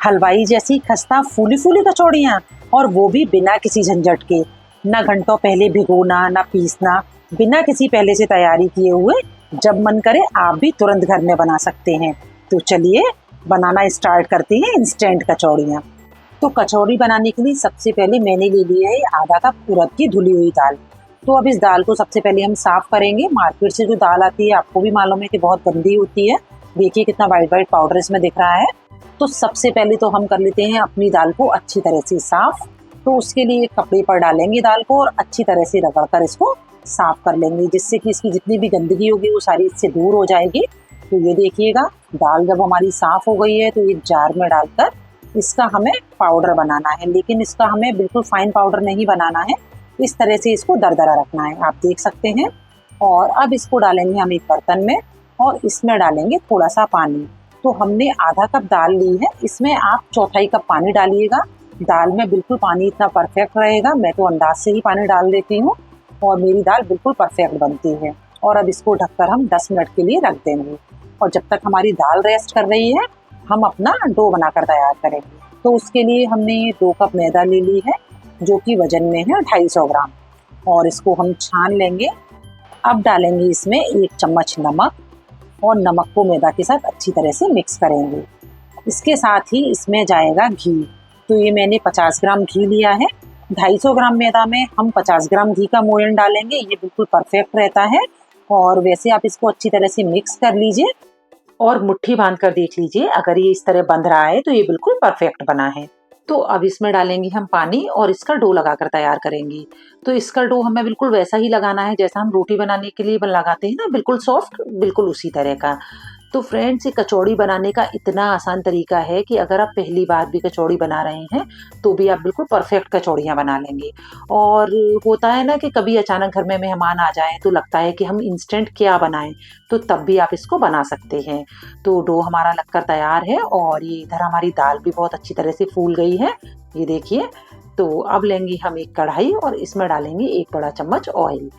हलवाई जैसी खस्ता फूली फूली कचौड़ियाँ, और वो भी बिना किसी झंझट के। ना घंटों पहले भिगोना, ना पीसना, बिना किसी पहले से तैयारी किए हुए। जब मन करे आप भी तुरंत घर में बना सकते हैं। तो चलिए बनाना स्टार्ट करते हैं इंस्टेंट कचौड़ियाँ। तो कचौड़ी बनाने के लिए सबसे पहले मैंने ले लिया है आधा कप उड़द की धुली हुई दाल। तो अब इस दाल को सबसे पहले हम साफ करेंगे। मार्केट से जो दाल आती है आपको भी मालूम है कि बहुत गंदी होती है। देखिए कितना वाइट वाइट पाउडर इसमें दिख रहा है। तो सबसे पहले तो हम कर लेते हैं अपनी दाल को अच्छी तरह से साफ। तो उसके लिए एक कपड़े पर डालेंगे दाल को और अच्छी तरह से रगड़ कर इसको साफ कर लेंगे, जिससे कि इसकी जितनी भी गंदगी होगी वो सारी इससे दूर हो जाएगी। तो ये देखिएगा दाल जब हमारी साफ हो गई है तो एक जार में डालकर इसका हमें पाउडर बनाना है, लेकिन इसका हमें बिल्कुल फाइन पाउडर नहीं बनाना है। इस तरह से इसको दरदरा रखना है, आप देख सकते हैं। और अब इसको डालेंगे हम एक बर्तन में और इसमें डालेंगे थोड़ा सा पानी। तो हमने आधा कप दाल ली है, इसमें आप चौथाई कप पानी डालिएगा। दाल में बिल्कुल पानी इतना परफेक्ट रहेगा, मैं तो अंदाज से ही पानी डाल देती हूँ और मेरी दाल बिल्कुल परफेक्ट बनती है। और अब इसको ढककर हम 10 मिनट के लिए रख देंगे। और जब तक हमारी दाल रेस्ट कर रही है हम अपना डो बनाकर तैयार करेंगे। तो उसके लिए हमने ये 2 कप मैदा ले ली है, जो कि वजन में है 250 ग्राम, और इसको हम छान लेंगे। अब डालेंगे इसमें 1 चम्मच नमक और नमक को मैदा के साथ अच्छी तरह से मिक्स करेंगे। इसके साथ ही इसमें जाएगा घी। तो ये मैंने 50 ग्राम घी लिया है। 250 ग्राम मैदा में हम 50 ग्राम घी का मोयन डालेंगे, ये बिल्कुल परफेक्ट रहता है। और वैसे आप इसको अच्छी तरह से मिक्स कर लीजिए और मुट्ठी बांध कर देख लीजिए, अगर ये इस तरह बंध रहा है तो ये बिल्कुल परफेक्ट बना है। तो अब इसमें डालेंगे हम पानी और इसका डो लगाकर तैयार करेंगे। तो इसका डो हमें बिल्कुल वैसा ही लगाना है जैसा हम रोटी बनाने के लिए लगाते हैं ना, बिल्कुल सॉफ्ट, बिल्कुल उसी तरह का। तो फ्रेंड्स, ये कचौड़ी बनाने का इतना आसान तरीका है कि अगर आप पहली बार भी कचौड़ी बना रहे हैं तो भी आप बिल्कुल परफेक्ट कचौड़ियाँ बना लेंगे। और होता है ना कि कभी अचानक घर में मेहमान आ जाएं तो लगता है कि हम इंस्टेंट क्या बनाएं, तो तब भी आप इसको बना सकते हैं। तो डो हमारा लगकर तैयार है और ये इधर हमारी दाल भी बहुत अच्छी तरह से फूल गई है, ये देखिए। तो अब लेंगे हम एक कढ़ाई और इसमें डालेंगे 1 बड़ा चम्मच ऑयल।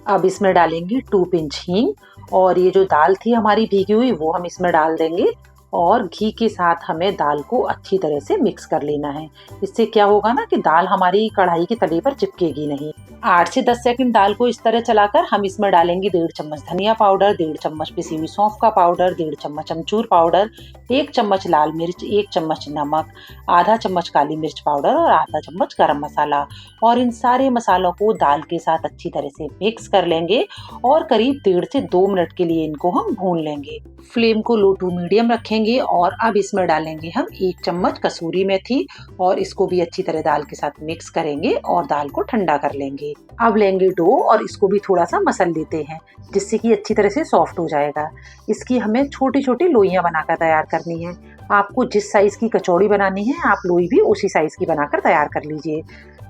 अब इसमें डालेंगे 2 पिंच हींग और ये जो दाल थी हमारी भीगी हुई वो हम इसमें डाल देंगे। और घी के साथ हमें दाल को अच्छी तरह से मिक्स कर लेना है। इससे क्या होगा ना कि दाल हमारी कढ़ाई के तले पर चिपकेगी नहीं। 8 से 10 सेकंड दाल को इस तरह चलाकर हम इसमें डालेंगे 1.5 चम्मच धनिया पाउडर, 1.5 चम्मच पिसी हुई सौंफ का पाउडर, 1.5 चम्मच अमचूर पाउडर, 1 चम्मच लाल मिर्च, 1 चम्मच नमक, आधा चम्मच काली मिर्च पाउडर और आधा चम्मच गरम मसाला। और इन सारे मसालों को दाल के साथ अच्छी तरह से मिक्स कर लेंगे और करीब 1.5 से 2 मिनट के लिए इनको हम भून लेंगे। फ्लेम को लो टू मीडियम रखेंगे और अब इसमें डालेंगे हम 1 चम्मच कसूरी मेथी और इसको भी अच्छी तरह दाल के साथ मिक्स करेंगे और दाल को ठंडा कर लेंगे। अब लेंगे डो और इसको भी थोड़ा सा मसल लेते हैं, जिससे कि अच्छी तरह से सॉफ्ट हो जाएगा। इसकी हमें छोटी छोटी लोइयां बनाकर तैयार करनी है। आपको जिस साइज की कचौड़ी बनानी है आप लोई भी उसी साइज की बनाकर तैयार कर लीजिए।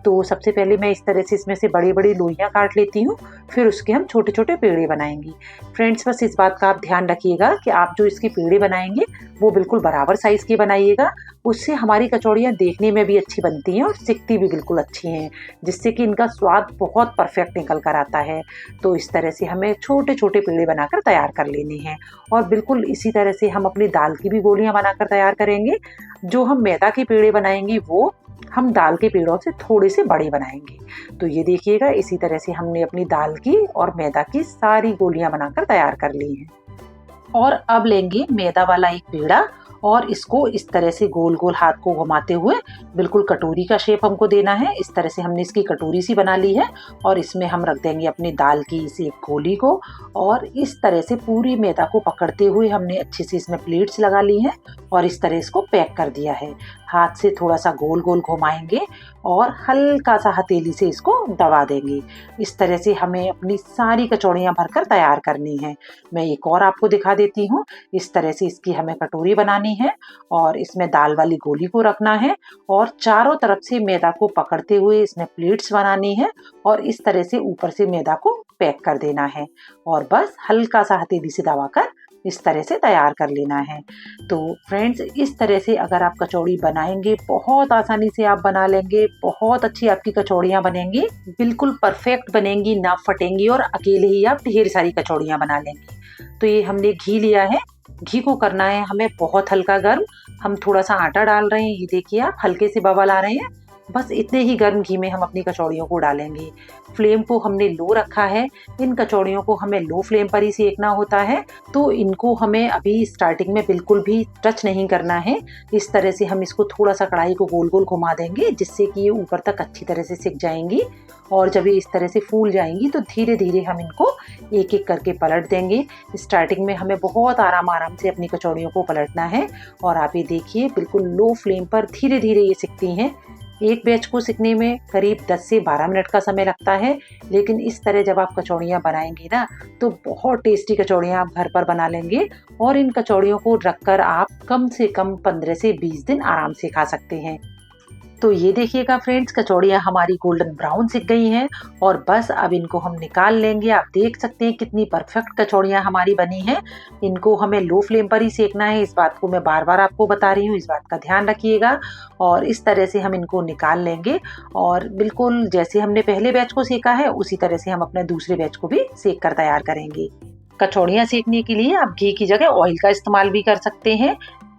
तो सबसे पहले मैं इस तरह से इसमें से बड़ी बड़ी लोइयां काट लेती हूँ, फिर उसके हम छोटे छोटे पेड़े बनाएंगे। फ्रेंड्स, बस इस बात का आप ध्यान रखिएगा कि आप जो इसके पेड़े बनाएंगे वो बिल्कुल बराबर साइज के बनाइएगा। उससे हमारी कचौड़ियाँ देखने में भी अच्छी बनती हैं और सिकती भी बिल्कुल अच्छी हैं, जिससे कि इनका स्वाद बहुत परफेक्ट निकल कर आता है। तो इस तरह से हमें छोटे छोटे पेड़े बनाकर तैयार कर लेने हैं और बिल्कुल इसी तरह से हम अपनी दाल की भी गोलियां बनाकर तैयार करेंगे। जो हम मैदा के पेड़े बनाएंगे वो हम दाल के पेड़ों से थोड़े से बड़े बनाएंगे। तो ये देखिएगा, इसी तरह से हमने अपनी दाल की और मैदा की सारी गोलियां बनाकर तैयार कर ली हैं। और अब लेंगे मैदा वाला एक पेड़ा और इसको इस तरह से गोल गोल हाथ को घुमाते हुए बिल्कुल कटोरी का शेप हमको देना है। इस तरह से हमने इसकी कटोरी सी बना ली है और इसमें हम रख देंगे अपनी दाल की इस एक गोली को और इस तरह से पूरी मैदा को पकड़ते हुए हमने अच्छी सी इसमें प्लेट्स लगा ली हैं और इस तरह इसको पैक कर दिया है। हाथ से थोड़ा सा गोल गोल घुमाएंगे और हल्का सा हथेली से इसको दबा देंगे। इस तरह से हमें अपनी सारी कचौड़ियाँ भरकर तैयार करनी है। मैं एक और आपको दिखा देती हूँ। इस तरह से इसकी हमें कटोरी बनानी है और इसमें दाल वाली गोली को रखना है और चारों तरफ से मैदा को पकड़ते हुए इसमें प्लेट्स बनानी है और इस तरह से ऊपर से मैदा को पैक कर देना है और बस हल्का सा हथेली से दबाकर इस तरह से तैयार कर लेना है। तो फ्रेंड्स, इस तरह से अगर आप कचौड़ी बनाएंगे बहुत आसानी से आप बना लेंगे, बहुत अच्छी आपकी कचौड़ियाँ बनेंगी, बिल्कुल परफेक्ट बनेंगी, ना फटेंगी और अकेले ही आप ढेर सारी कचौड़ियाँ बना लेंगे। तो ये हमने घी लिया है, घी को करना है हमें बहुत हल्का गर्म। हम थोड़ा सा आटा डाल रहे हैं, ये देखिए आप हल्के से बबल आ रहे हैं। बस इतने ही गर्म घी में हम अपनी कचौड़ियों को डालेंगे। फ्लेम को हमने लो रखा है। इन कचौड़ियों को हमें लो फ्लेम पर ही सेकना होता है, तो इनको हमें अभी स्टार्टिंग में बिल्कुल भी टच नहीं करना है। इस तरह से हम इसको थोड़ा सा कढ़ाई को गोल गोल घुमा देंगे, जिससे कि ये ऊपर तक अच्छी तरह से सिक जाएंगी। और जब ये इस तरह से फूल जाएंगी तो धीरे धीरे हम इनको एक एक करके पलट देंगे। स्टार्टिंग में हमें बहुत आराम से अपनी कचौड़ियों को पलटना है। और आप ये देखिए बिल्कुल लो फ्लेम पर धीरे धीरे ये सिकती हैं। एक बैच को सिकने में करीब 10 से 12 मिनट का समय लगता है, लेकिन इस तरह जब आप कचौड़ियाँ बनाएंगे ना तो बहुत टेस्टी कचौड़ियाँ आप घर पर बना लेंगे। और इन कचौड़ियों को रखकर आप कम से कम 15 से 20 दिन आराम से खा सकते हैं। तो ये देखिएगा फ्रेंड्स, कचौड़ियाँ हमारी गोल्डन ब्राउन सिक गई हैं और बस अब इनको हम निकाल लेंगे। आप देख सकते हैं कितनी परफेक्ट कचौड़ियाँ हमारी बनी हैं। इनको हमें लो फ्लेम पर ही सेकना है, इस बात को मैं बार बार आपको बता रही हूँ, इस बात का ध्यान रखिएगा। और इस तरह से हम इनको निकाल लेंगे और बिल्कुल जैसे हमने पहले बैच को सेका है उसी तरह से हम अपने दूसरे बैच को भी सेक कर तैयार करेंगे। कचौड़ियाँ सेकने के लिए आप घी की जगह ऑयल का इस्तेमाल भी कर सकते हैं।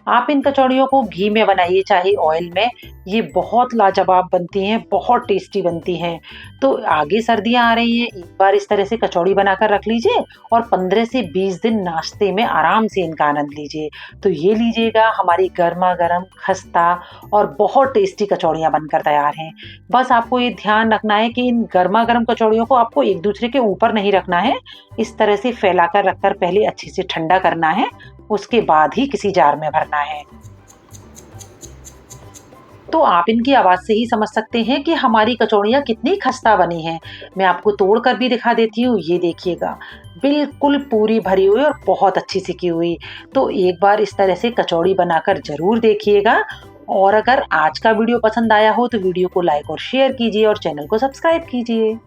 आप इन कचौड़ियों को घी में बनाइए चाहे ऑयल में, ये बहुत लाजवाब बनती हैं, बहुत टेस्टी बनती हैं। तो आगे सर्दियाँ आ रही हैं, एक बार इस तरह से कचौड़ी बनाकर रख लीजिए और 15 से 20 दिन नाश्ते में आराम से इनका आनंद लीजिए। तो ये लीजिएगा हमारी गर्मा गर्म खस्ता और बहुत टेस्टी कचौड़ियाँ बनकर तैयार हैं। बस आपको ये ध्यान रखना है कि इन गर्मा गर्म कचौड़ियों को आपको एक दूसरे के ऊपर नहीं रखना है, इस तरह से फैलाकर रखकर पहले अच्छे से ठंडा करना है, उसके बाद ही किसी जार में भरना है। तो आप इनकी आवाज से ही समझ सकते हैं कि हमारी कचौड़ियाँ कितनी खस्ता बनी हैं। मैं आपको तोड़ कर भी दिखा देती हूँ, ये देखिएगा बिल्कुल पूरी भरी हुई और बहुत अच्छी सिकी हुई। तो एक बार इस तरह से कचौड़ी बनाकर जरूर देखिएगा। और अगर आज का वीडियो पसंद आया हो तो वीडियो को लाइक और शेयर कीजिए और चैनल को सब्सक्राइब कीजिए।